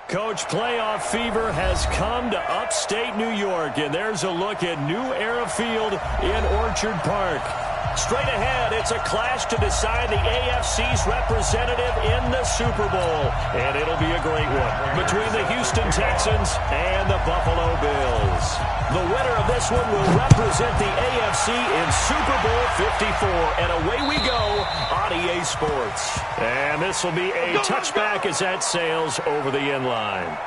Coach, playoff fever has come to upstate New York, and there's a look at New Era Field in Orchard Park. Straight ahead, it's a clash to decide the AFC's representative in the Super Bowl, and it'll be a great one between the Houston Texans and the Buffalo Bills. The winner of this one will represent the AFC in Super Bowl 54, and away we go on EA Sports. And this will be a touchback as that sails over the end line.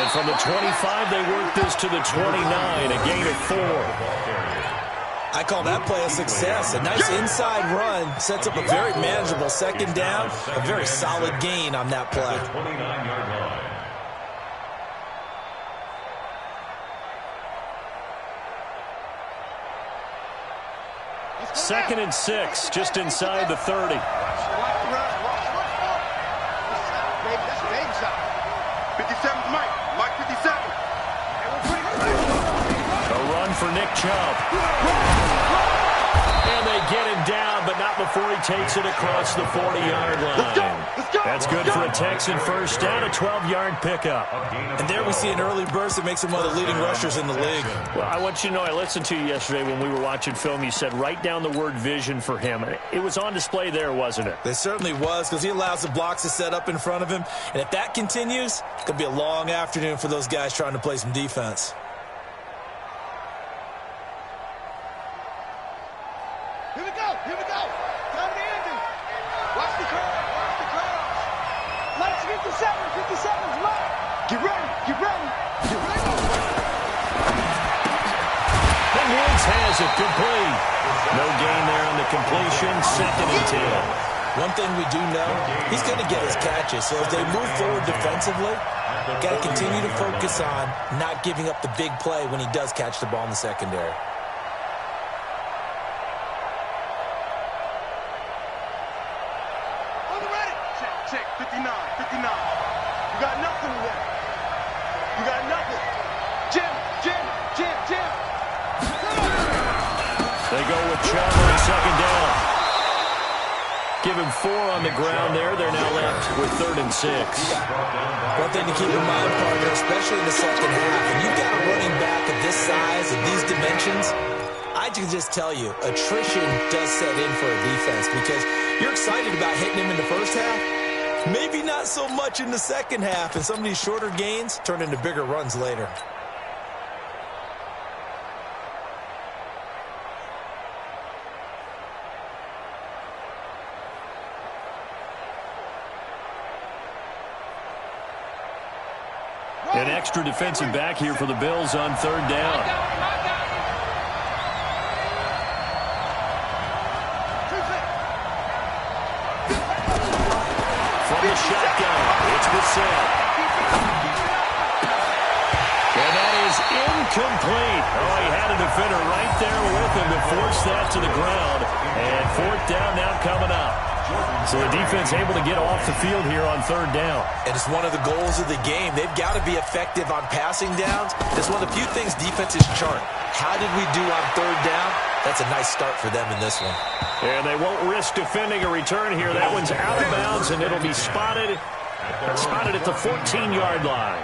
From the 25, they work this to the 29, a gain of 4. I call that play a success. A nice inside run sets up a very manageable second down, a very solid gain on that play. 29-yard line. Second and 6, just inside the 30. For Nick Chubb. And they get him down, but not before he takes it across the 40-yard line. Let's go. That's good for a Texan first down, a 12-yard pickup. And there we see an early burst that makes him one of the leading rushers in the league. Well, I want you to know, I listened to you yesterday when we were watching film. You said write down the word vision for him. It was on display there, wasn't it? It certainly was, because he allows the blocks to set up in front of him. And if that continues, it could be a long afternoon for those guys trying to play some defense. Here we go. Time to end it. Watch the crowd. Let's 57's left. Get ready. And Woods has it complete. No gain there on the completion. Second and 10. One thing we do know, he's going to get his catches. So as they move forward defensively, got to continue to focus on not giving up the big play when he does catch the ball in the secondary. Check, 59. You got nothing in there. You got nothing. Jim. They go with Chubb on second down. Give him 4 on the ground there. They're now left with 3rd and 6. One thing to keep in mind, partner, especially in the second half, when you've got a running back of this size and these dimensions, I can just tell you, attrition does set in for a defense because you're excited about hitting him in the first half. Maybe not so much in the second half, and some of these shorter gains turn into bigger runs later. An extra defensive back here for the Bills on 3rd down. From the shotgun, it's Bissett. And that is incomplete. Oh, he had a defender right there with him to force that to the ground. And 4th down now coming up. So the defense able to get off the field here on 3rd down. And it's one of the goals of the game. They've got to be effective on passing downs. It's one of the few things defenses chart. How did we do on 3rd down? That's a nice start for them in this one. And they won't risk defending a return here. That one's out of bounds, and it'll be spotted at the 14-yard line.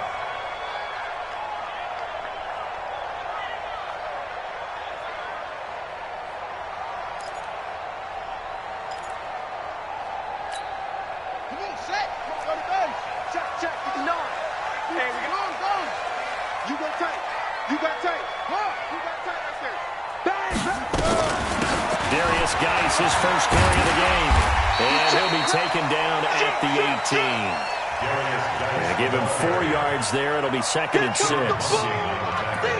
His first carry of the game. And he'll be taken down at the 18. And give him 4 yards there. It'll be 2nd and 6.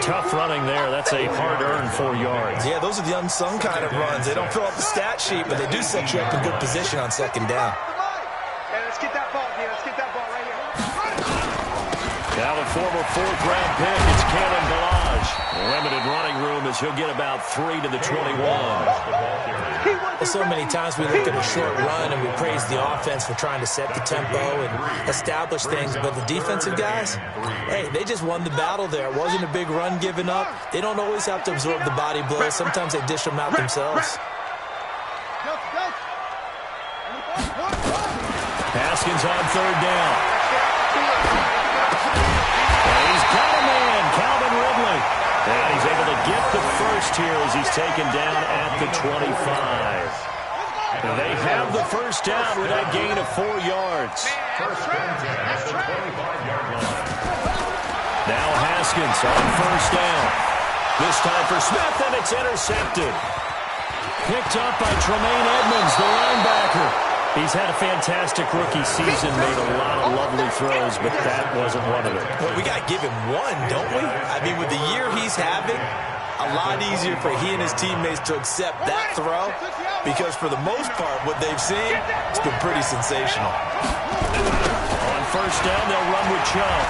Tough running there. That's a hard-earned 4 yards. Yeah, those are the unsung kind of runs. They don't fill up the stat sheet, but they do set you up in good position on 2nd down. Let's get that ball, man. Let's get that ball right here. Now a former fourth-round pick, it's Kalen Balaj. Limited running room as he'll get about 3 to the 21. Well, so many times we look at a short run and we praise the offense for trying to set the tempo and establish things, but the defensive guys, hey, they just won the battle there. It wasn't a big run given up. They don't always have to absorb the body blows. Sometimes they dish them out themselves. Haskins on third down. And he's got a man, Calvin Ridley. And he's able to get the first here as he's taken down at the 25. And they have the first down with that gain of 4 yards. Now Haskins on first down. This time for Smith, and it's intercepted. Picked up by Tremaine Edmonds, the linebacker. He's had a fantastic rookie season, made a lot of lovely throws, but that wasn't one of them. Well, we got to give him one, don't we? I mean, with the year he's having, a lot easier for he and his teammates to accept that throw because for the most part, what they've seen, it's been pretty sensational. On first down, they'll run with Chubb.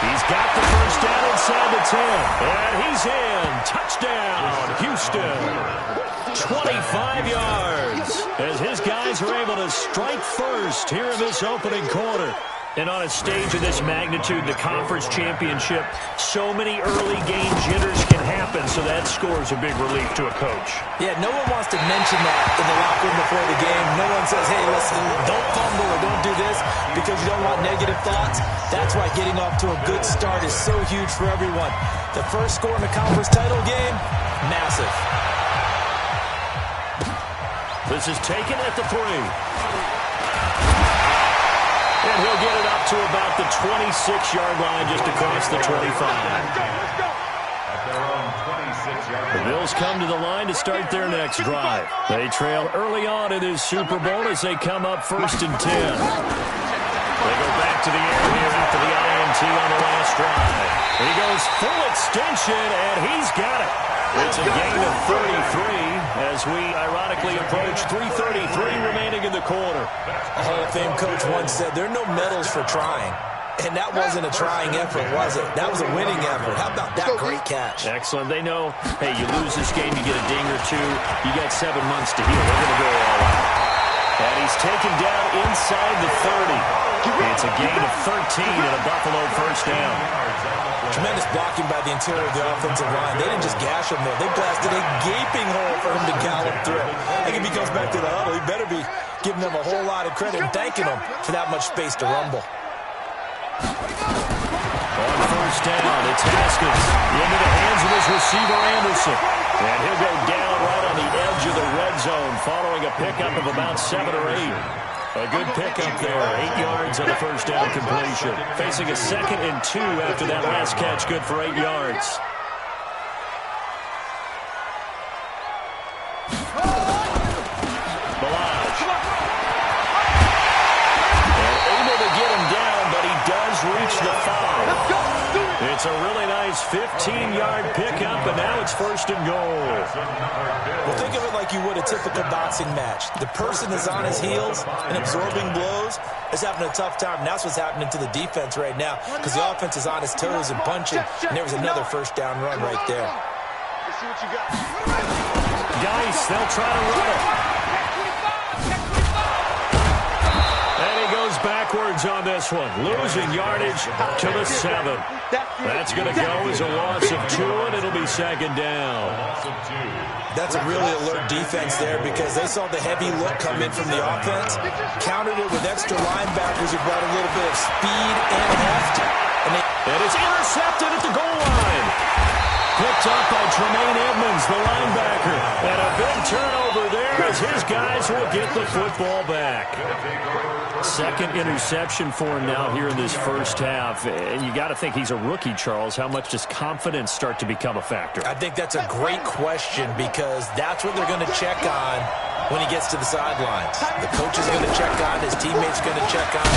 He's got the first down inside the 10, and he's in. Touchdown, Houston. 25 yards as his guys are able to strike first here in this opening quarter. And on a stage of this magnitude, the conference championship, so many early game jitters can happen, so that scores a big relief to a coach. Yeah, no one wants to mention that in the locker room before the game. No one says, hey, listen, don't fumble or don't do this because you don't want negative thoughts. That's why getting off to a good start is so huge for everyone. The first score in the conference title game, massive. This is taken at the 3. And he'll get it up to about the 26-yard line just across the 25. The Bills come to the line to start their next drive. They trail early on in this Super Bowl as they come up 1st and 10. They go back to the air here after the INT on the last drive. He goes full extension, and he's got it. It's a gain of 33 as we ironically approach 3:33 remaining in the quarter. A Hall of Fame coach once said, there are no medals for trying. And that wasn't a trying effort, was it? That was a winning effort. How about that great catch? Excellent. They know, hey, you lose this game, you get a ding or two. You got 7 months to heal. They're going to go all out. And he's taken down inside the 30. It's a gain of 13 and a Buffalo first down. Tremendous blocking by the interior of the offensive line. They didn't just gash him there. They blasted a gaping hole for him to gallop through. I think if he comes back to the huddle, he better be giving them a whole lot of credit and thanking them for that much space to rumble. On first down, it's Haskins into the hands of his receiver, Anderson. And he'll go down right on the edge of the red zone following a pickup of about 7 or 8. A good pickup there, 8 yards on the first down completion. Facing a 2nd and 2 after that last catch, good for 8 yards. Balaj. And able to get him down, but he does reach the 5. It's a really nice 15-yard pickup, and now it's 1st and goal. Well, think of it like you would a typical boxing match. The person is on his heels and absorbing blows is having a tough time. And that's what's happening to the defense right now because the offense is on his toes and punching, and there was another first down run right there. Let's see what you got. Geis, they'll try to run it. And he goes backwards on this one, losing yardage to the 7. That's going to go as a loss of 2, and it'll be 2nd down. That's a really alert defense there because they saw the heavy look come in from the offense, countered it with extra linebackers who brought a little bit of speed and heft. And it's intercepted at the goal line. Picked up by Tremaine Edmonds, the linebacker. And a big turnover there as his guys will get the football back. 2nd interception for him now here in this first half. And you got to think he's a rookie, Charles. How much does confidence start to become a factor? I think that's a great question because that's what they're going to check on when he gets to the sidelines. The coach is going to check on, his teammates are going to check on,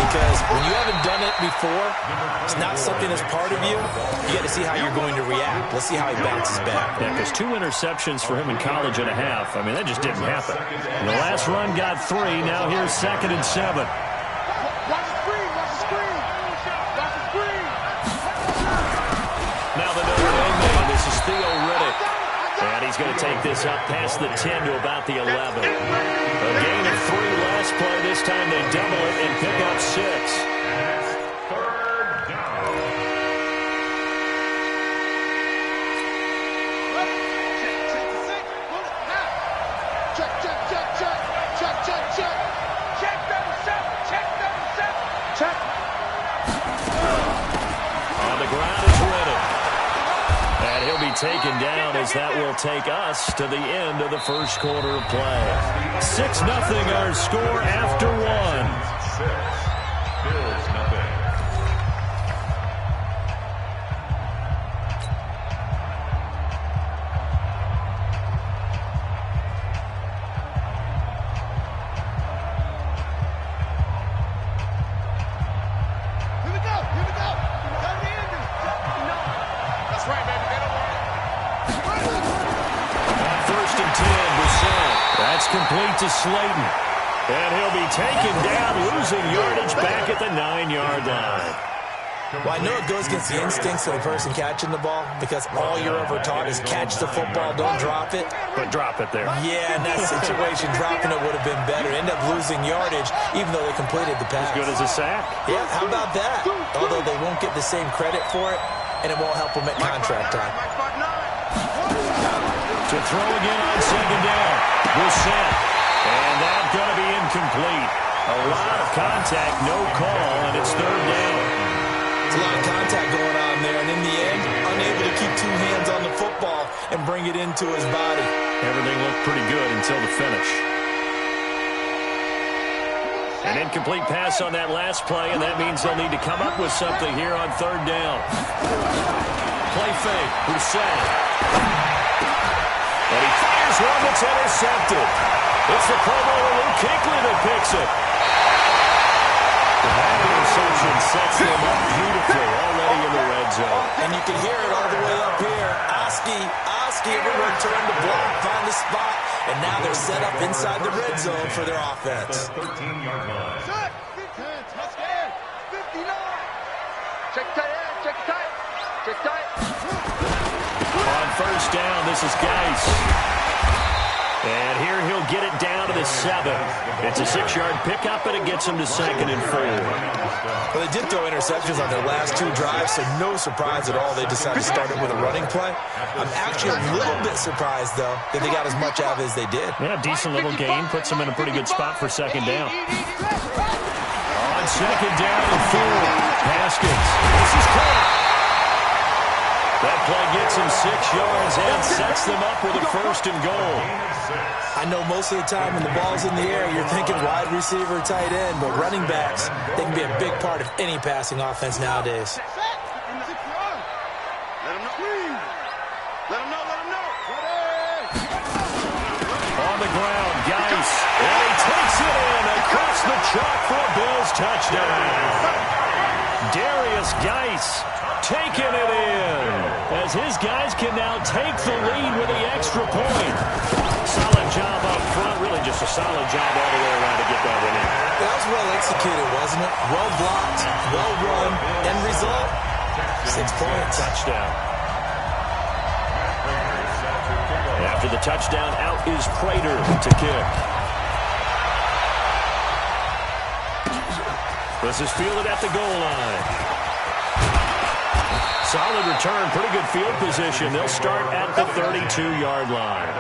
because when you haven't done it before, it's not something that's part of you. You got to see how you're going to react. Let's see how he bounces back. Yeah, because 2 interceptions for him in college and a half. I mean, that just didn't happen. And the last run got 3. Now here's 2nd and 7. he's going to take this up past the 10 to about the 11. A gain of 3 last play. This time they double it and pick up 6. Taken down as that will take us to the end of the first quarter of play. 6-0 our score after 1. Bills nothing. Complete to Slayton. And he'll be taken down, losing yardage back at the 9-yard line. Well, I know it goes against the instincts of the person catching the ball because all you're ever taught is catch the football, don't drop it. But drop it there. Yeah, in that situation, dropping it would have been better. End up losing yardage, even though they completed the pass. As good as a sack. Yeah, how about that? Although they won't get the same credit for it, and it won't help them at contract time. To throw again on second down. Brissett. And that's going to be incomplete. A lot of contact, no call, and it's third down. It's a lot of contact going on there, and in the end, unable to keep 2 hands on the football and bring it into his body. Everything looked pretty good until the finish. An incomplete pass on that last play, and that means they'll need to come up with something here on third down. Play fake. Brissett. And he fires one that's intercepted. It's the Pro Bowler Luke Kuechly that picks it. That interception sets them up beautifully already in the red zone. And you can hear it all the way up here. Oski, everyone turned to block, find the spot, and now they're set up inside the red zone for their offense. 13-yard line. Set. 59. Check tight. On first down, this is Geis. And here he'll get it down to the 7. It's a 6-yard pickup, and it gets him to 2nd and 4. Well, they did throw interceptions on their last 2 drives, so no surprise at all they decided to start it with a running play. I'm actually a little bit surprised, though, that they got as much out of it as they did. Yeah, decent little gain. Puts them in a pretty good spot for second down. On second down and 4, Haskins. This is caught. That play gets him 6 yards and sets them up with a 1st and goal. I know most of the time when the ball's in the air, you're thinking wide receiver, tight end, but running backs, they can be a big part of any passing offense nowadays. Let him know. On the ground, Geis. And he takes it in across the chalk for a Bills touchdown. Darius Geis taking it in as his guys can now take the lead with the extra point. Solid job up front, really just a solid job all the way around to get that one in. That was well executed, wasn't it? Well blocked, well run, end result, 6 points. Touchdown. After the touchdown, out is Prater to kick. This is fielded at the goal line. Solid return, pretty good field position. They'll start at the 32-yard line.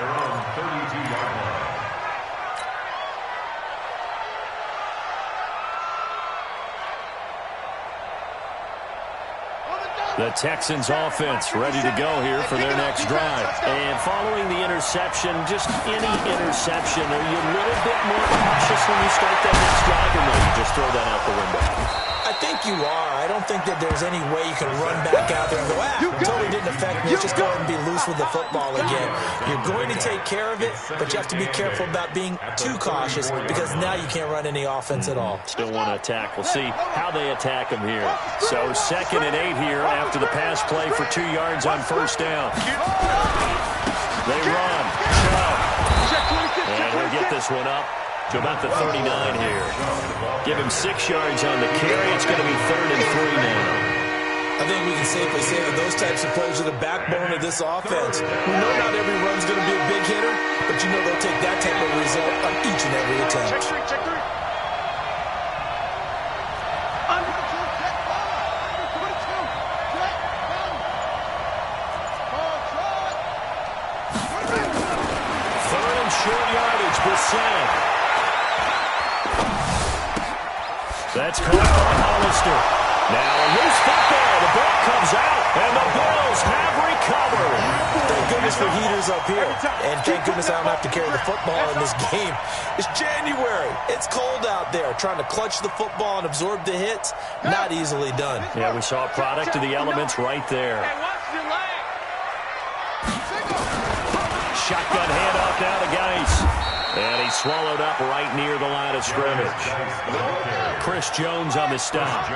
The Texans offense ready to go here for their next drive. And following the interception, just any interception, are you a little bit more cautious when you start that next drive, or no, you just throw that out the window? I think you are. I don't think that there's any way you can run back out there and go, totally didn't affect me. Let's just go ahead and be loose with the football again. You're going to take care of it, but you have to be careful about being too cautious because now you can't run any offense at all. Still want to attack. We'll see how they attack him here. So 2nd and 8 here after the pass play for 2 yards on first down. They run. And he'll get this one up to about the 39 here. Give him 6 yards on the carry. It's going to be 3rd and 3 now. I think we can safely say that those types of players are the backbone of this offense. We know not every run's going to be a big hitter, but you know they'll take that type of result on each and every attempt. Check three, check three. Under control, check five. 22, check down. Ball shot. Third and short yardage, Brissett. That's caught by Hollister. Now a loose football. The ball comes out, and the Bills have recovered. Thank goodness for heaters up here. And thank goodness I don't have to carry the football in this game. It's January. It's cold out there. Trying to clutch the football and absorb the hits, not easily done. Yeah, we saw a product of the elements right there. Shotgun handoff now to Geis. And he's swallowed up right near the line of scrimmage. Chris Jones on the stop.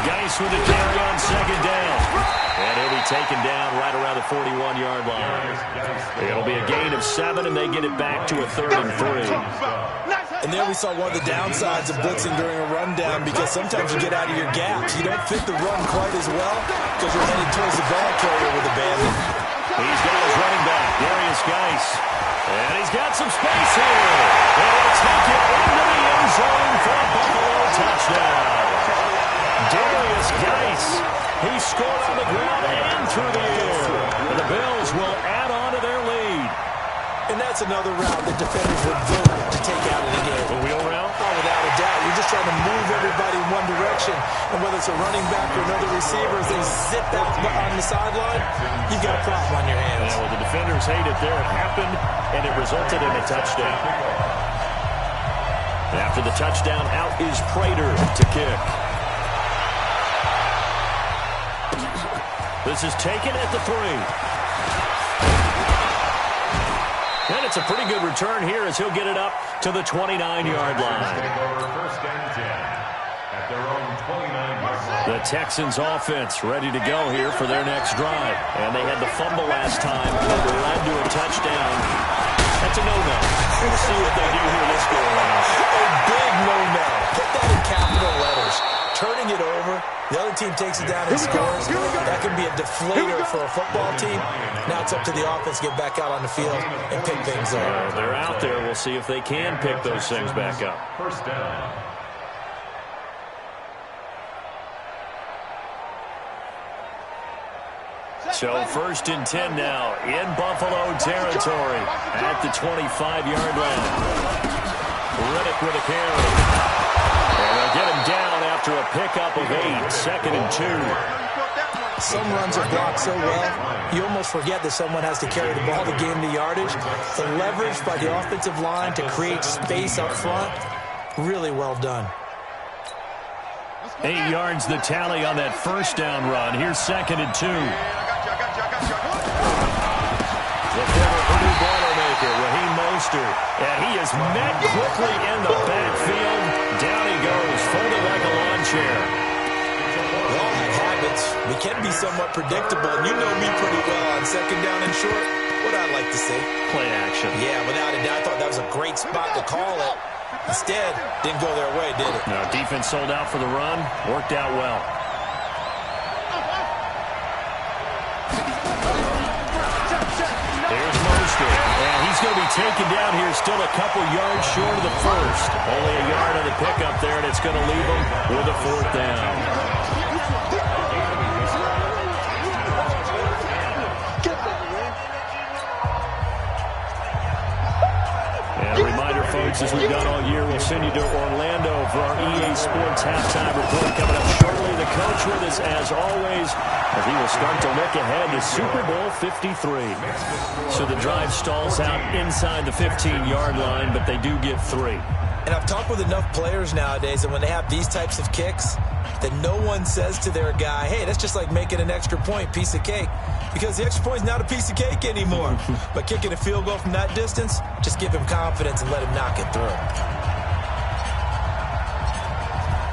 Geis with a carry on second down. And he'll be taken down right around the 41-yard line. It'll be a gain of 7, and they get it back to a 3rd and 3. And there we saw one of the downsides of blitzing during a rundown, because sometimes you get out of your gaps. You don't fit the run quite as well because you're headed towards the ball carrier with a bandit. He's got his running back, Darius Geis. And he's got some space here. And he'll take it into the end zone for a Buffalo touchdown. Darius Geis. He scored on the ground and through the air. And the Bills will add on to their lead. And that's another route that defenders would vote to take out of the game. A wheel route? Oh, without a doubt. You're just trying to move everybody in one direction. And whether it's a running back or another receiver, as they zip out on the sideline, you've got a problem on your hands. Yeah, well, the defenders hate it there. It happened, and it resulted in a touchdown. After the touchdown, out is Prater to kick. This is taken at the 3. And it's a pretty good return here as he'll get it up to the 29-yard line. The Texans offense ready to go here for their next drive. And they had the fumble last time, but they led to a touchdown. That's a no-no. We'll see what they do here this go around. A big no-no. Put that in capital letters. Turning it over, the other team takes it down and scores. That can be a deflator for a football team. Now it's up to the offense to get back out on the field and pick things up. They're out there. We'll see if they can pick those things back up. First down. So 1st and 10 now in Buffalo territory at the 25-yard line. Riddick with a carry. And they'll get him down after a pickup of 8. 2nd and 2. Some runs are blocked so well, you almost forget that someone has to carry the ball to gain the yardage. The leverage by the offensive line to create space up front, really well done. 8 yards the tally on that first down run. Here's 2nd and 2. The former Purdue Boilermaker, Raheem Mostert. And he is met quickly in the backfield. Down he goes, folded like a lawn chair. We all have habits. We can be somewhat predictable, and you know me pretty well on 2nd down and short. What I'd like to see. Play action. Yeah, without a doubt, I thought that was a great spot to call it. Instead, didn't go their way, did it? No, defense sold out for the run. Worked out well. There's Mostert. And he's going to be taken down here still a couple yards short of the first. Only a yard on the pickup there, and it's going to leave him with a 4th down. And a reminder, folks, as we've done all year, we'll send you to Orlando for our EA Sports halftime report coming up shortly. The coach with us, as always, as he will start to look ahead to Super Bowl 53. So the drive stalls out inside the 15-yard line, but they do get 3. And I've talked with enough players nowadays that when they have these types of kicks, that no one says to their guy, hey, that's just like making an extra point, piece of cake. Because the extra point is not a piece of cake anymore. But kicking a field goal from that distance, just give him confidence and let him knock it through.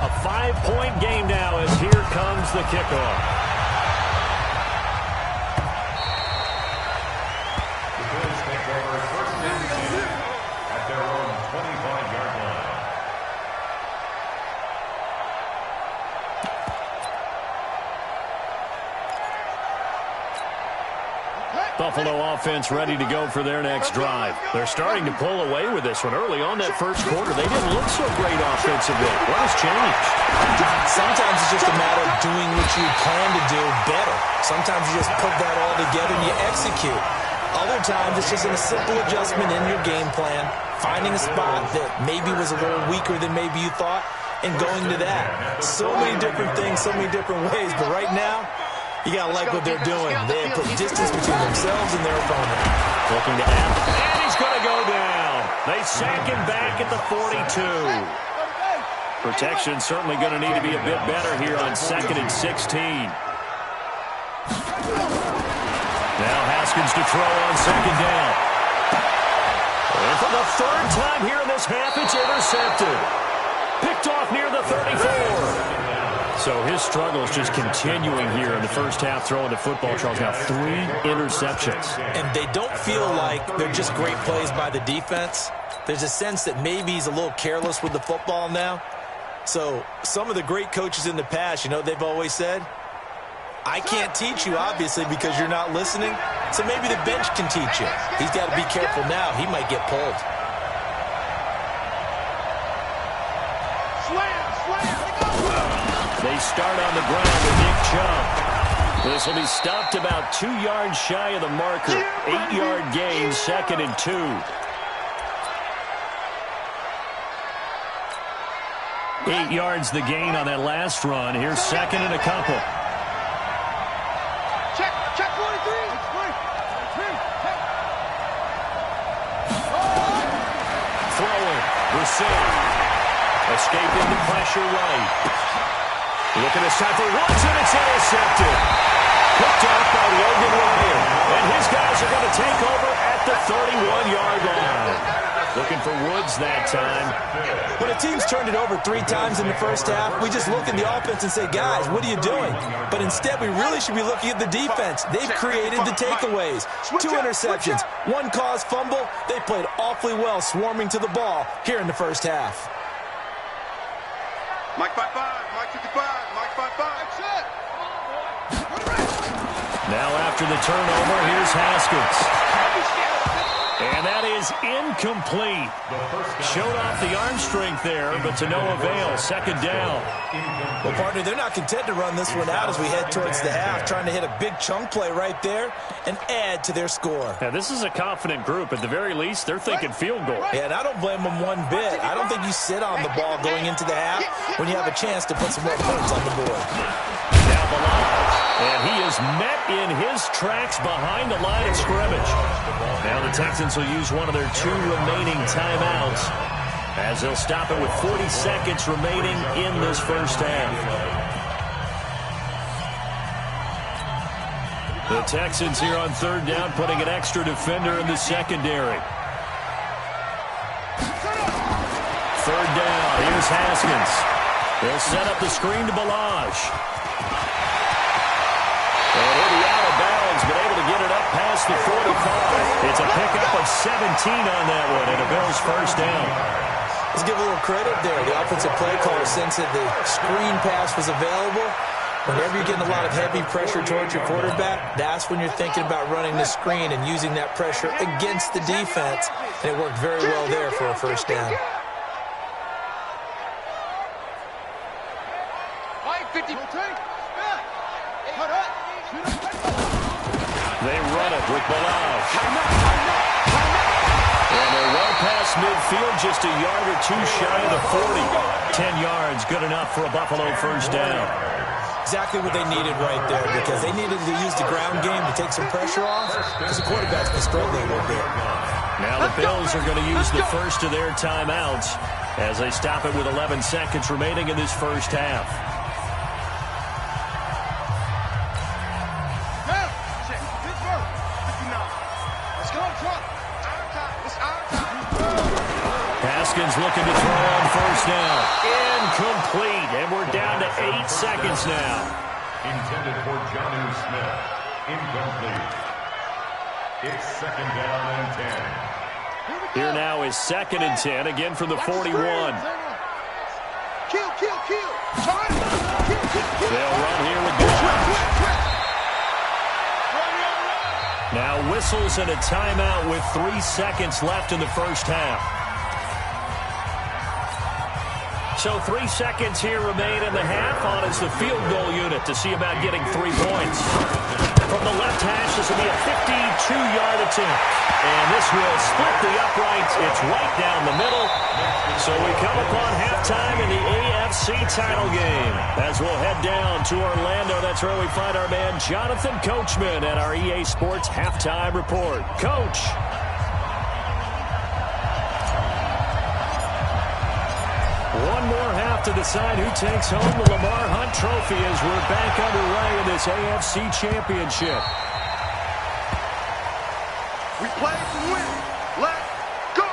A 5-point game now as here comes the kickoff. Buffalo offense ready to go for their next drive. They're starting to pull away with this one. Early on that first quarter, they didn't look so great offensively. What has changed? Sometimes it's just a matter of doing what you plan to do better. Sometimes you just put that all together and you execute. Other times it's just a simple adjustment in your game plan, finding a spot that maybe was a little weaker than maybe you thought, and going to that. So many different things, so many different ways, but right now, you got to like what they're doing. They have put distance between themselves and their opponent. Looking to add, and he's going to go down. They sack him back at the 42. Protection certainly going to need to be a bit better here on 2nd and 16. Now Haskins to throw on 2nd down. And for the 3rd time here in this half, it's intercepted. Picked off near the 34. So his struggles just continuing here in the first half throwing the football. Charles, now 3 interceptions. And they don't feel like they're just great plays by the defense. There's a sense that maybe he's a little careless with the football now. So some of the great coaches in the past, you know, they've always said, I can't teach you, obviously, because you're not listening. So maybe the bench can teach you. He's got to be careful now. He might get pulled. They start on the ground with Nick Chubb. This will be stopped about 2 yards shy of the marker. 8-yard gain, 2nd and 2. 8 yards the gain on that last run. Here's 2nd and a couple. Check 43. Throwing, received. Escaping the pressure right. Looking to stop for Watson, it's intercepted. Picked off by Logan Ryan. And his guys are going to take over at the 31-yard line. Looking for Woods that time. When a team's turned it over 3 times in the first half, we just look at the offense and say, guys, what are you doing? But instead, we really should be looking at the defense. They've created the takeaways. 2 interceptions, 1 caused fumble. They played awfully well swarming to the ball here in the first half. Mike 5-5, Mike 55, Mike 5-5. That's it. Now after the turnover, here's Haskins. And that is incomplete. Showed off the arm strength there, but to no avail. 2nd down. Well, partner, they're not content to run this one out as we head towards the half, trying to hit a big chunk play right there and add to their score. Now, this is a confident group. At the very least, they're thinking field goal. Yeah, and I don't blame them one bit. I don't think you sit on the ball going into the half when you have a chance to put some more points on the board. Now Balaj, and he is met in his tracks behind the line of scrimmage. Now the Texans will use one of their 2 remaining timeouts as they'll stop it with 40 seconds remaining in this first half. The Texans here on 3rd down putting an extra defender in the secondary. 3rd down, here's Haskins. They'll set up the screen to Balaj. And he'll be out of bounds, but able to get it up past the 45. It's a pickup of 17 on that one, and a Bills first down. Let's give a little credit there. The offensive play caller sense that the screen pass was available. Whenever you're getting a lot of heavy pressure towards your quarterback, that's when you're thinking about running the screen and using that pressure against the defense. And it worked very well there for a first down. They run it with Balaj. And they're well past midfield, just a yard or 2 shy of the 40. 10 yards, good enough for a Buffalo first down. Exactly what they needed right there, because they needed to use the ground game to take some pressure off, because the quarterback's been struggling a little bit. Now the Bills are going to use the first of their timeouts as they stop it with 11 seconds remaining in this first half. Haskins looking to throw on first down. Incomplete, and we're down to 8 seconds now. Intended for Jonnu Smith. Incomplete. It's 2nd down and 10. Here now is 2nd and 10, again from the 41. Kill. They'll run here with Balaj. Now whistles and a timeout with 3 seconds left in the first half. So 3 seconds here remain in the half. On is the field goal unit to see about getting 3 points. From the left hash, this will be a 52-yard attempt. And this will split the uprights. It's right down the middle. So we come upon halftime in the AFC title game. As we'll head down to Orlando, that's where we find our man Jonathan Coachman at our EA Sports Halftime Report. Coach. One more half to decide who takes home the Lamar Hunt Trophy as we're back underway in this AFC Championship. We play to win. Let's go.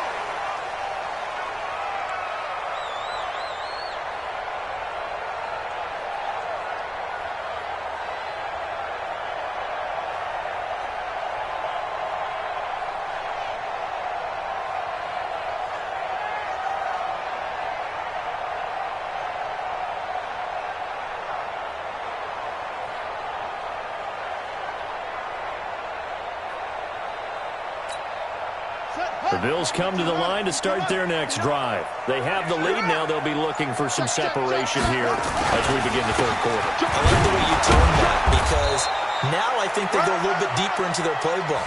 The Bills come to the line to start their next drive. They have the lead. Now they'll be looking for some separation here as we begin the third quarter. I like the way you turned that because now I think they go a little bit deeper into their playbook.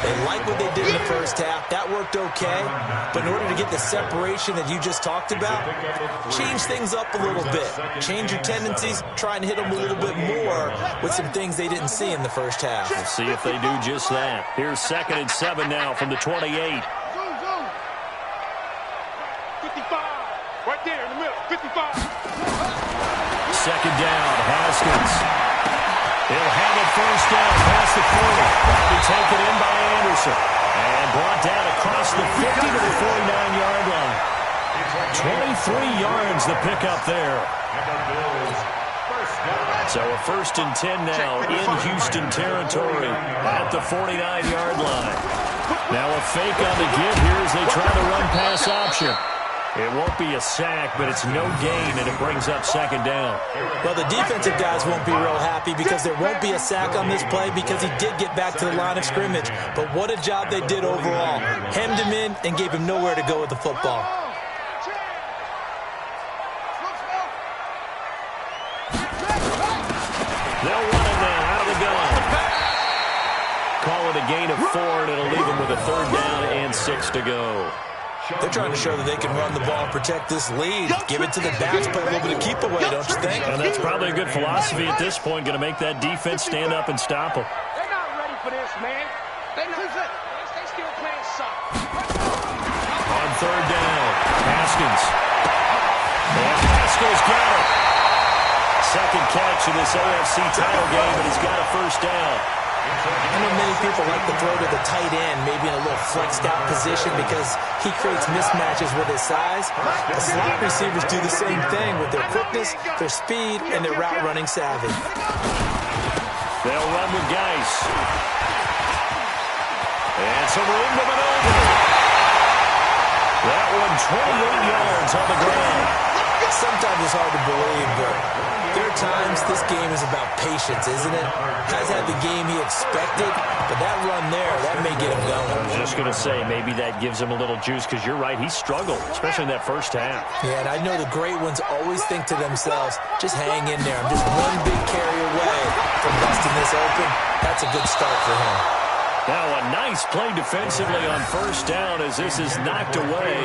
They like what they did in the first half. That worked okay. But in order to get the separation that you just talked about, change things up a little bit. Change your tendencies. Try and hit them a little bit more with some things they didn't see in the first half. We'll see if they do just that. Here's 2nd and 7 now from the 28. 55. Right there in the middle. 55. 2nd down. Haskins. He'll have it first down past the 40. That'll be taken in by Anderson. And brought down across the 50 to the 49-yard line. 23 yards the pickup there. So a 1st and 10 now in Houston territory at the 49-yard line. Now a fake on the give here as they try to run pass option. It won't be a sack, but it's no gain, and it brings up 2nd down. Well, the defensive guys won't be real happy because there won't be a sack on this play because he did get back to the line of scrimmage. But what a job they did overall. Hemmed him in and gave him nowhere to go with the football. They'll run it now out of the gun. Call it a gain of 4, and it'll leave them with a 3rd down and 6 to go. They're trying to show that they can run the ball and protect this lead. Give it to the backs, play a little bit of keep away, don't you think? And that's probably a good philosophy at this point, going to make that defense stand up and stop them. They're not ready for this, man. They still playing soft. On 3rd down, Haskins. And Haskins got it. 2nd catch in this AFC title game, and he's got a 1st down. I know many people like to throw to the tight end, maybe in a little flexed out position because he creates mismatches with his size. The slot receivers do the same thing with their quickness, their speed, and their route running savvy. They'll run with Geis. And some room to maneuver. That one 28 yards on the ground. Sometimes it's hard to believe, but there are times this game is about patience, isn't it? Has had the game he expected, but that run there, that may get him going. I was just going to say, maybe that gives him a little juice because you're right, he struggled, especially in that first half. Yeah, and I know the great ones always think to themselves, just hang in there. I'm just one big carry away from busting this open. That's a good start for him. Now a nice play defensively on 1st down as this is knocked away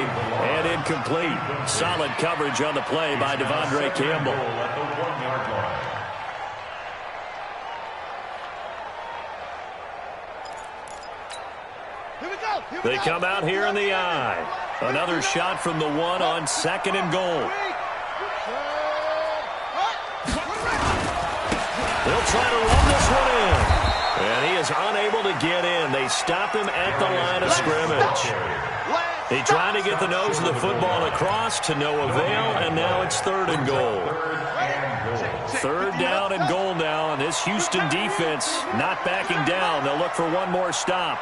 and incomplete. Solid coverage on the play by Devondre Campbell. They come out here in the eye. Another shot from the 1 on 2nd and goal. They'll try to run this one in. And he is unable to get in. They stop him at the line of scrimmage. He tried to get the nose of the football across to no avail, and now it's 3rd and goal. 3rd down and goal now, and this Houston defense not backing down. They'll look for one more stop.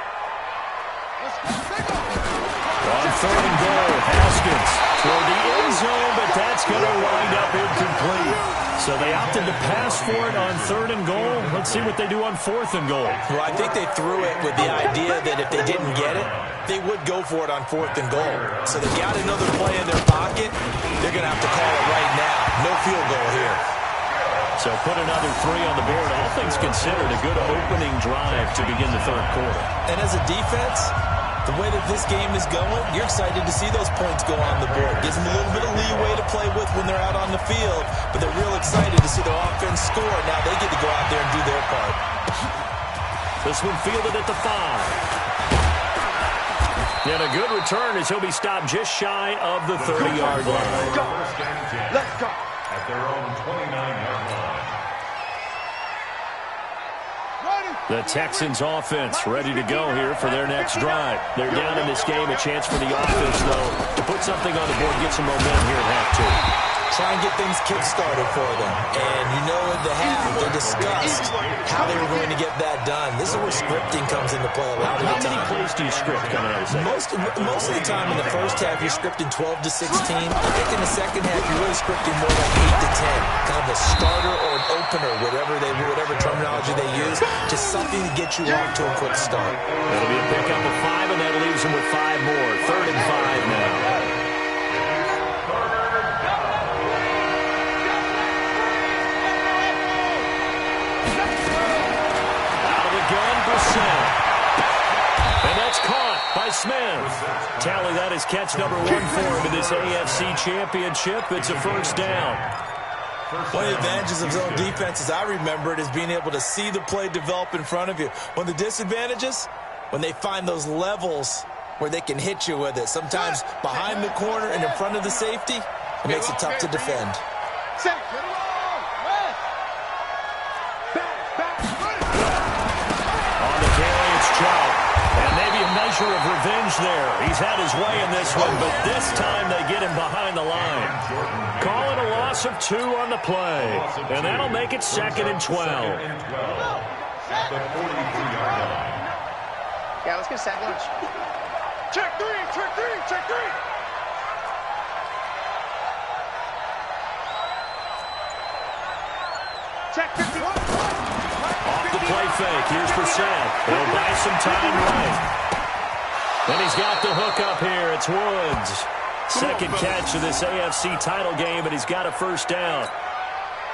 On 3rd and goal, Haskins toward the end zone, but that's going to wind up incomplete. So they opted to pass for it on 3rd and goal. Let's see what they do on 4th and goal. Well, I think they threw it with the idea that if they didn't get it, they would go for it on 4th and goal. So they got another play in their pocket. They're going to have to call it right now. No field goal here. So put another 3 on the board. All things considered, a good opening drive to begin the 3rd quarter. And as a defense, the way that this game is going, you're excited to see those points go on the board. Gives them a little bit of leeway to play with when they're out on the field, but they're real excited to see their offense score. Now they get to go out there and do their part. This one fielded at the 5. And a good return as he'll be stopped just shy of the 30-yard line. Let's go. At their own 29-yard line. The Texans offense ready to go here for their next drive. They're down in this game. A chance for the offense, though, to put something on the board, get some momentum here at half 2. Try and get things kick-started for them. And you know at the half, they discussed how they were going to get that done. This is where scripting comes into play a lot of the time. How many plays do you script coming out of the second? Most of the time in the first half, you're scripting 12 to 16. I think in the second half, you're really scripting more like 8 to 10. Kind of a starter or an opener, whatever terminology they use. Just something to get you off to a quick start. That'll be a pickup of 5, and that leaves them with 5 more. 3rd and 5 now. And that's caught by Smith. Tally, that is catch number 1 for him in this AFC Championship. It's a first down. One of the advantages of zone defense, as I remember it, is being able to see the play develop in front of you. One of the disadvantages, when they find those levels where they can hit you with it. Sometimes behind the corner and in front of the safety, it makes it tough to defend. On the carry, it's Trout. And maybe a measure of revenge there. He's had his way in this one, but this time they get him behind the line. Calling a loss of 2 on the play. And that'll make it 2nd and 12. Yeah, let's get sack lunch. Check 3, check 3, check 3. Check 51. Off the play fake. Here's Brissett. He'll buy some time right. And he's got the hook up here. It's Woods. Second catch of this AFC title game, and he's got a first down.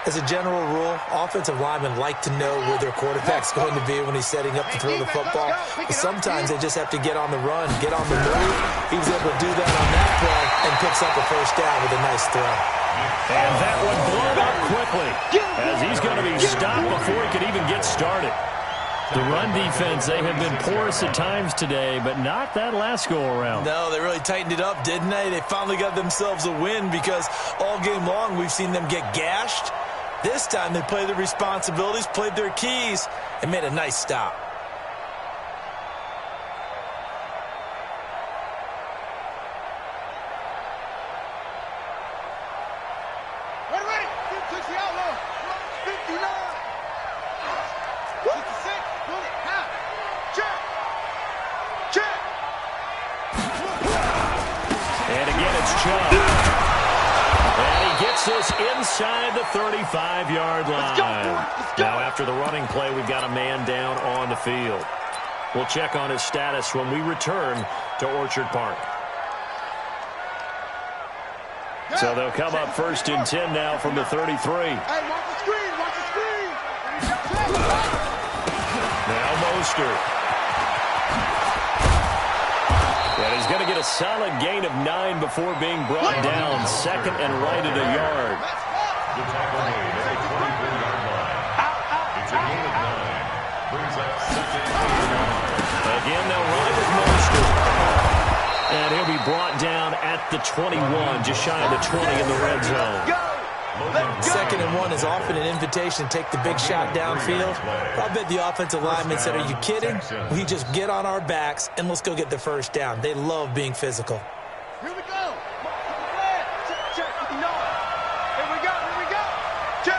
As a general rule, offensive linemen like to know where their quarterback's going to be when he's setting up to throw the football. But sometimes they just have to get on the run, get on the move. He was able to do that on that play and picks up a first down with a nice throw. And that one blown up quickly as he's going to be stopped before he could even get started. The run defense, they have been porous at times today, but not that last go-around. No, they really tightened it up, didn't they? They finally got themselves a win because all game long we've seen them get gashed. This time they played their responsibilities, played their keys, and made a nice stop. Ready. 60 outlaw. 59. 66. Half. Check. And again, it's Chubb. And he gets this inside the 35-yard line. Now, after the running play, we've got a man down on the field. We'll check on his status when we return to Orchard Park. So they'll come up 1st and 10 now from the 33. Hey, watch the screen. Now Mostert. And he's going to get a solid gain of 9 before being brought down. 2nd and right at a yard. The tackle made at the 24-yard line. It's a gain of 9. Brings up 2nd and 9. Again, they'll run it with Mostert. And he'll be brought down at the 21, just shy of the 20 in the red zone. 2nd and 1 is often an invitation to take the big shot downfield. I bet the offensive lineman said, "Are you kidding? We just get on our backs and let's go get the first down." They love being physical. Here we go. Check 59. Here we go. Check.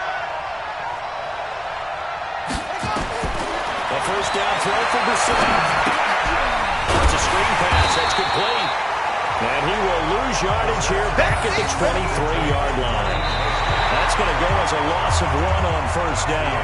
A first down throw for Brissett. It's a screen pass. That's complete. And he will lose yardage here back at the 23-yard line. That's going to go as a loss of 1 on first down.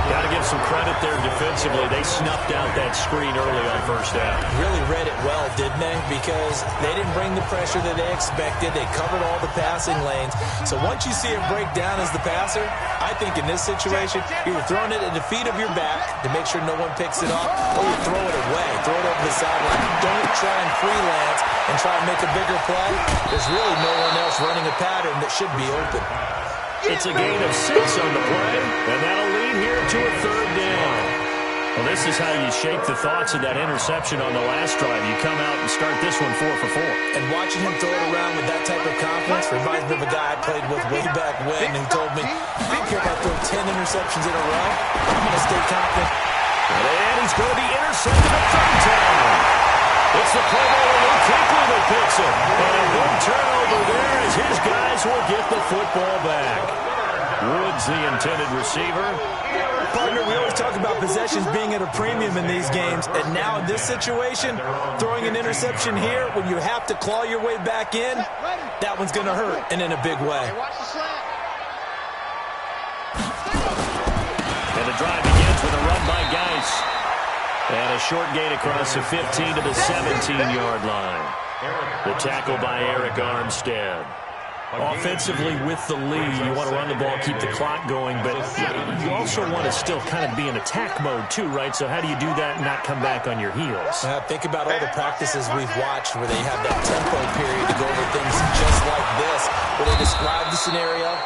Got to give some credit there defensively. They snuffed out that screen early on first down. Really read it well, didn't they? Because they didn't bring the pressure that they expected. They covered all the passing lanes. So once you see it break down as the passer, I think in this situation, you're throwing it at the feet of your back to make sure no one picks it up, or you throw it away, throw it over the sideline. Don't try and freelance and try and make a bigger play. There's really no one else running a pattern that should be open. It's a gain of 6 on the play, and that'll lead here to a third down. Well, this is how you shake the thoughts of that interception on the last drive. You come out and start this one 4 for 4. And watching him throw it around with that type of confidence reminds me of a guy I played with way back when who told me, I don't care if I throw 10 interceptions in a row, I'm going to stay confident. And he's going to be intercepted at third down. It's the play ball Luke Kuechly that picks him. And a good turnover there as his guys will get the football back. Woods, the intended receiver. Partner, we always talk about possessions being at a premium in these games. And now in this situation, throwing an interception here when you have to claw your way back in, that one's going to hurt, and in a big way. And the drive begins with a run by Geis. And a short gain across the 15 to the 17-yard line. The tackle by Eric Armstead. Offensively with the lead, you want to run the ball, keep the clock going, but you also want to still kind of be in attack mode too, right? So how do you do that and not come back on your heels? Think about all the practices we've watched where they have that tempo period to go over things just like this, where they describe the scenario,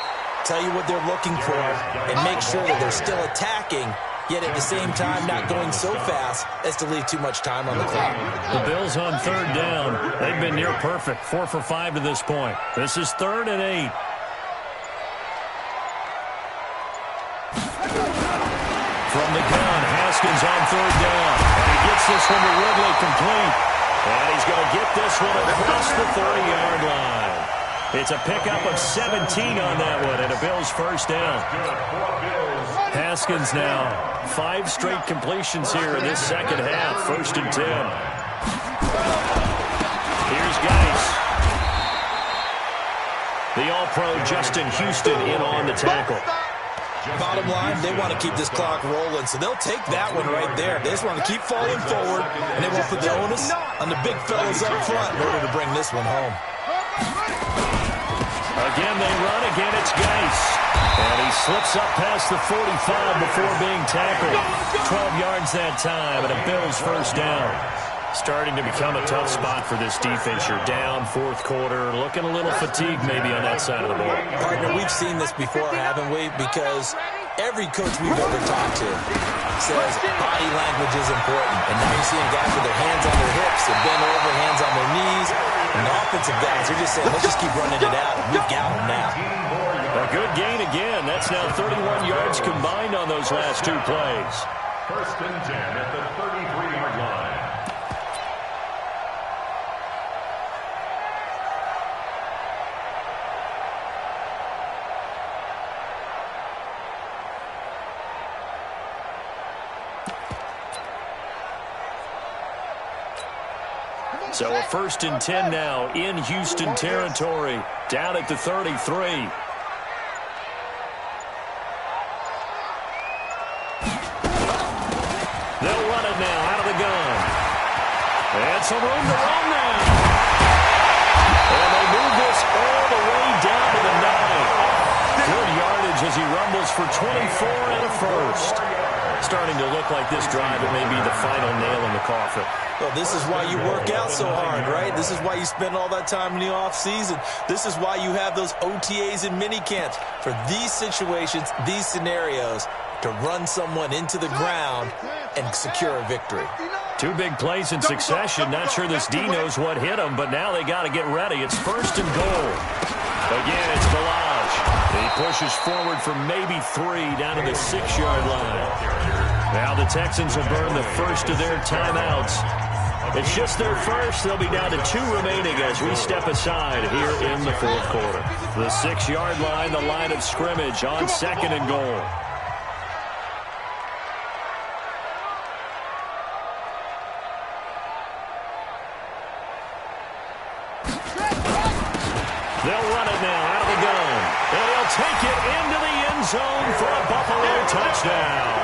tell you what they're looking for, and make sure that they're still attacking, yet at the same time not going so fast as to leave too much time on the clock. The Bills on third down. They've been near perfect, 4 for 5 to this point. This is 3rd and 8. From the gun, Haskins on third down. And he gets this one to Ridley complete. And he's going to get this one across the 30-yard line. It's a pickup of 17 on that one, and a Bills first down. Haskins now, 5 straight completions here in this second half, 1st and 10. Here's Geis. The All-Pro Justin Houston in on the tackle. Bottom line, they want to keep this clock rolling, so they'll take that one right there. They just want to keep falling forward, and they want to put the onus on the big fellas up front in order to bring this one home. Again, they run. Again, it's Geis. And he slips up past the 45 before being tackled. 12 yards that time, and a Bills first down. Starting to become a tough spot for this defense. You're down, 4th quarter, looking a little fatigued maybe on that side of the ball. Partner, we've seen this before, haven't we? Because every coach we've ever talked to says body language is important. And now you're seeing guys with their hands on their hips, they're bent over, hands on their knees. And the offensive guys are just saying, let's just keep running it out, and we've got them now. A good gain again. That's now 31 yards combined on those last 2 plays. 1st and 10 at the 33-yard line. So a 1st and 10 now in Houston territory, down at the 33. They'll run it now out of the gun. And some room to run now. And they move this all the way down to the 9. Good yardage as he rumbles for 24 and a first. Starting to look like this drive, it may be the final nail in the coffin. Well, this is why you work out so hard, right? This is why you spend all that time in the offseason. This is why you have those OTAs and mini camps. For these situations, these scenarios, to run someone into the ground and secure a victory. 2 big plays in succession. Not sure this D knows what hit him, but now they got to get ready. It's 1st and goal. Again, it's Balaj. He pushes forward for maybe 3 down to the 6-yard line. Now the Texans will burn the first of their timeouts. It's just their first. They'll be down to 2 remaining as we step aside here in the 4th quarter. The 6-yard line, the line of scrimmage on 2nd and goal. They'll run it now out of the gun. And he'll take it into the end zone for a Buffalo touchdown.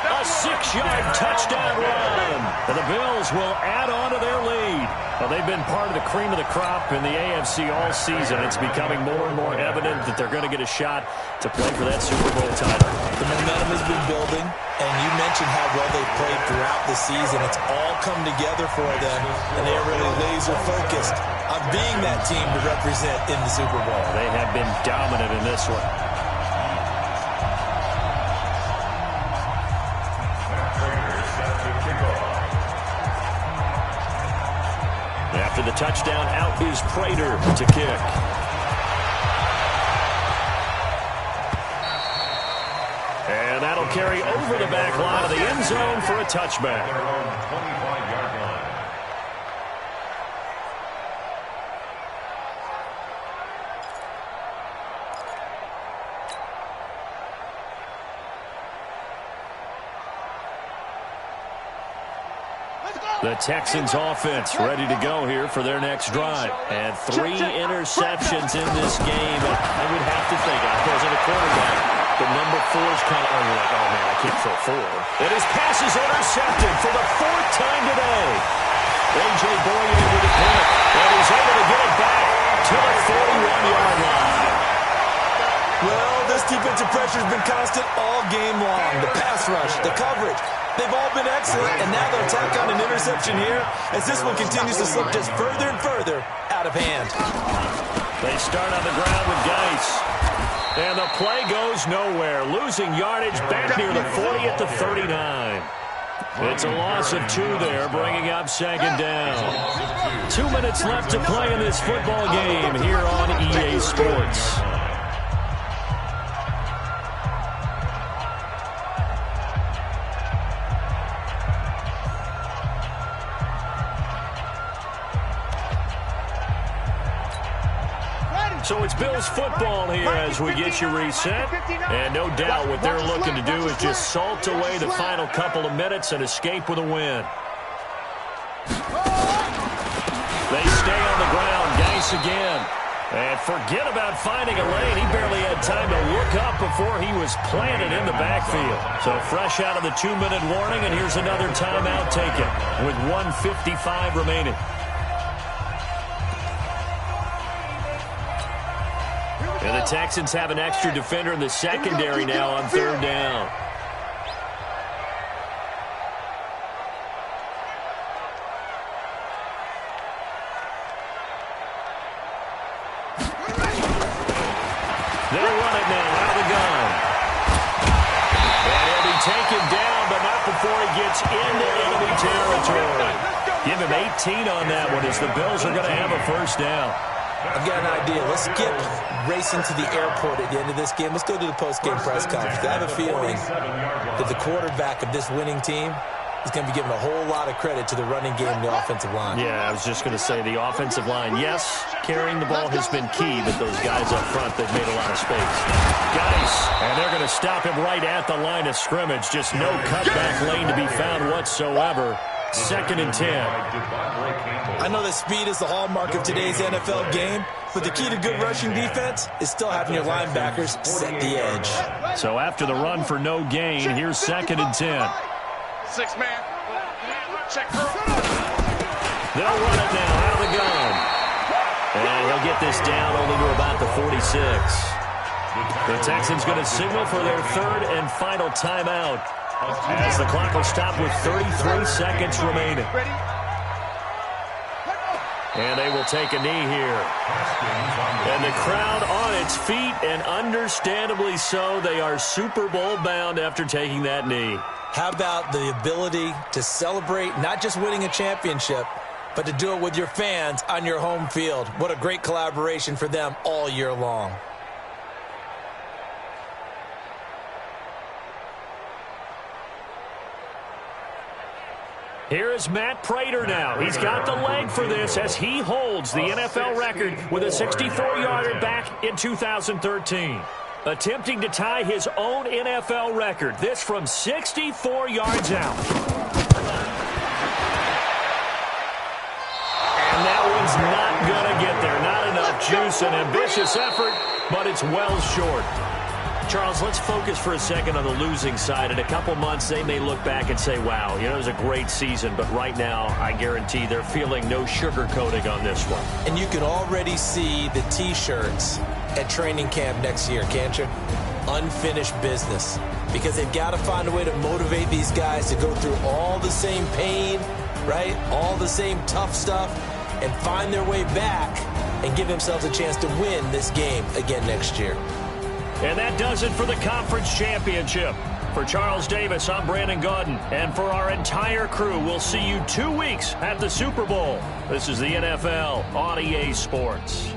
A 6-yard touchdown run. And the Bills will add on to their lead. Well, they've been part of the cream of the crop in the AFC all season. It's becoming more and more evident that they're going to get a shot to play for that Super Bowl title. The momentum has been building, and you mentioned how well they've played throughout the season. It's all come together for them, and they're really laser-focused on being that team to represent in the Super Bowl. They have been dominant in this one. After the touchdown, out is Prater to kick. And that'll carry over the back line of the end zone for a touchback. The Texans offense ready to go here for their next drive. And 3 interceptions in this game. I would have to think, if I was in a quarterback, the number 4 is kind of, like, oh, man, I can't throw 4. And his pass is intercepted for the 4th time today. A.J. Boyer with a pick. And he's able to get it back to the 41-yard line. Well, this defensive pressure has been constant all game long. The pass rush, the coverage. They've all been excellent, and now they'll tack on an interception here as this one continues to slip just further and further out of hand. They start on the ground with Geis. And the play goes nowhere. Losing yardage back near the 40 at the 39. It's a loss of 2 there, bringing up 2nd down. 2 minutes left to play in this football game here on EA Sports. So it's Bills football here as we get you reset. And no doubt what they're looking to do is just salt away the final couple of minutes and escape with a win. They stay on the ground. Geis again. And forget about finding a lane. He barely had time to look up before he was planted in the backfield. So fresh out of the 2-minute warning, and here's another timeout taken with 1:55 remaining. And the Texans have an extra defender in the secondary now on 3rd down. They'll run it now out of the gun. And he'll be taken down, but not before he gets into enemy territory. Give him 18 on that one as the Bills are going to have a 1st down. I've got an idea. Let's skip racing to the airport at the end of this game. Let's go to the post-game press conference. I have a feeling that the quarterback of this winning team is going to be given a whole lot of credit to the running game and the offensive line. Yeah, I was just going to say the offensive line. Yes, carrying the ball has been key, but those guys up front, they've made a lot of space. Geis, and they're going to stop him right at the line of scrimmage. Just no cutback lane to be found whatsoever. 2nd and 10. I know that speed is the hallmark of today's NFL game, but the key to good rushing defense is still having your linebackers set the edge. So after the run for no gain, here's 2nd and 10. 6-man. Check. They'll run it now out of the gun. And he'll get this down only to about the 46. The Texans going to signal for their 3rd and final timeout, as the clock will stop with 33 seconds remaining. And they will take a knee here. And the crowd on its feet, and understandably so. They are Super Bowl bound after taking that knee. How about the ability to celebrate not just winning a championship, but to do it with your fans on your home field? What a great collaboration for them all year long. Here is Matt Prater now. He's got the leg for this as he holds the NFL record with a 64-yarder back in 2013. Attempting to tie his own NFL record. This from 64 yards out. And that one's not going to get there. Not enough juice, an ambitious effort, but it's well short. Charles, let's focus for a second on the losing side. In a couple months, they may look back and say, wow, it was a great season. But right now, I guarantee they're feeling no sugarcoating on this one. And you can already see the T-shirts at training camp next year, can't you? Unfinished business. Because they've got to find a way to motivate these guys to go through all the same pain, right? All the same tough stuff, and find their way back and give themselves a chance to win this game again next year. And that does it for the conference championship. For Charles Davis, I'm Brandon Gaudin. And for our entire crew, we'll see you 2 weeks at the Super Bowl. This is the NFL on EA Sports.